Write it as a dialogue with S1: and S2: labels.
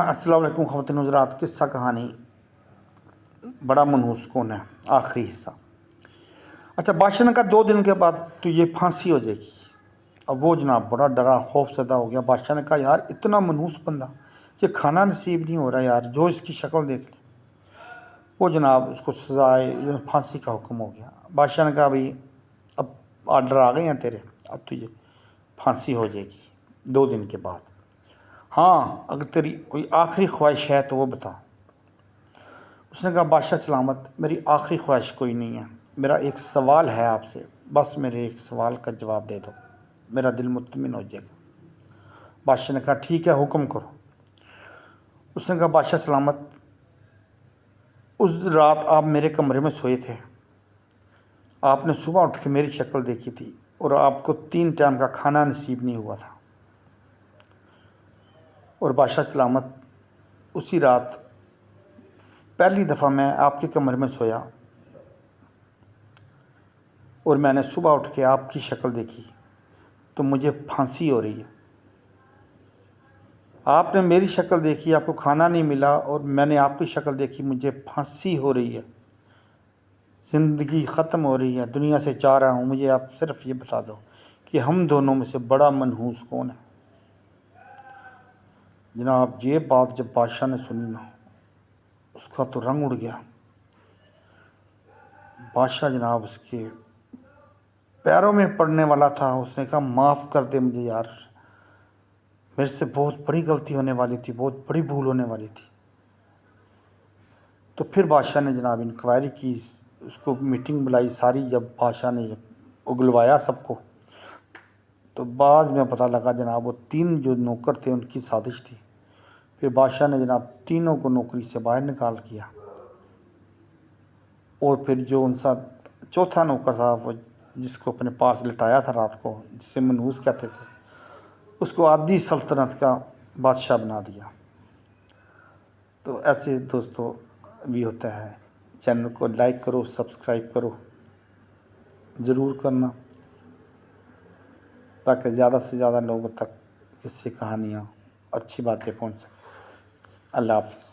S1: السلام علیکم خواتین حضرات، قصہ کہانی بڑا منحوس کون ہے، آخری حصہ۔ اچھا، بادشاہ نے کہا 2 دن کے بعد تجھے پھانسی ہو جائے گی۔ اب وہ جناب بڑا ڈرا، خوف زدہ ہو گیا۔ بادشاہ نے کہا یار اتنا منحوس بندہ، یہ کھانا نصیب نہیں ہو رہا یار، جو اس کی شکل دیکھ لے۔ وہ جناب اس کو سزائے پھانسی کا حکم ہو گیا۔ بادشاہ نے کہا بھائی اب آرڈر آ گئے ہیں تیرے، اب تجھے پھانسی ہو جائے گی 2 دن کے بعد۔ ہاں اگر تیری کوئی آخری خواہش ہے تو وہ بتا۔ اس نے کہا بادشاہ سلامت، میری آخری خواہش کوئی نہیں ہے، میرا ایک سوال ہے آپ سے، بس میرے ایک سوال کا جواب دے دو، میرا دل مطمئن ہو جائے گا۔ بادشاہ نے کہا ٹھیک ہے، حکم کرو۔ اس نے کہا بادشاہ سلامت، اس رات آپ میرے کمرے میں سوئے تھے، آپ نے صبح اٹھ کے میری شکل دیکھی تھی اور آپ کو 3 ٹائم کا کھانا نصیب نہیں ہوا تھا۔ اور بادشاہ سلامت، اسی رات پہلی دفعہ میں آپ کے کمرے میں سویا اور میں نے صبح اٹھ کے آپ کی شکل دیکھی تو مجھے پھانسی ہو رہی ہے۔ آپ نے میری شکل دیکھی، آپ کو کھانا نہیں ملا، اور میں نے آپ کی شکل دیکھی، مجھے پھانسی ہو رہی ہے، زندگی ختم ہو رہی ہے، دنیا سے جا رہا ہوں۔ مجھے آپ صرف یہ بتا دو کہ ہم دونوں میں سے بڑا منحوس کون ہے۔ جناب یہ بات جب بادشاہ نے سنی نا، اس کا تو رنگ اڑ گیا۔ بادشاہ جناب اس کے پیروں میں پڑنے والا تھا۔ اس نے کہا معاف کر دے مجھے یار، میرے سے بہت بڑی غلطی ہونے والی تھی، بہت بڑی بھول ہونے والی تھی۔ تو پھر بادشاہ نے جناب انکوائری کی، اس کو میٹنگ بلائی ساری۔ جب بادشاہ نے اگلوایا سب کو، تو بعد میں پتہ لگا جناب وہ 3 جو نوکر تھے ان کی سازش تھی۔ پھر بادشاہ نے جناب تینوں کو نوکری سے باہر نکال کیا، اور پھر جو ان سا چوتھا نوکر تھا، وہ جس کو اپنے پاس لٹایا تھا رات کو، جسے منحوس کہتے تھے، اس کو آدھی سلطنت کا بادشاہ بنا دیا۔ تو ایسے دوستوں بھی ہوتا ہے۔ چینل کو لائک کرو، سبسکرائب کرو ضرور کرنا، تاکہ زیادہ سے زیادہ لوگوں تک اس سے کہانیاں، اچھی باتیں پہنچ سکیں۔ اللہ حافظ۔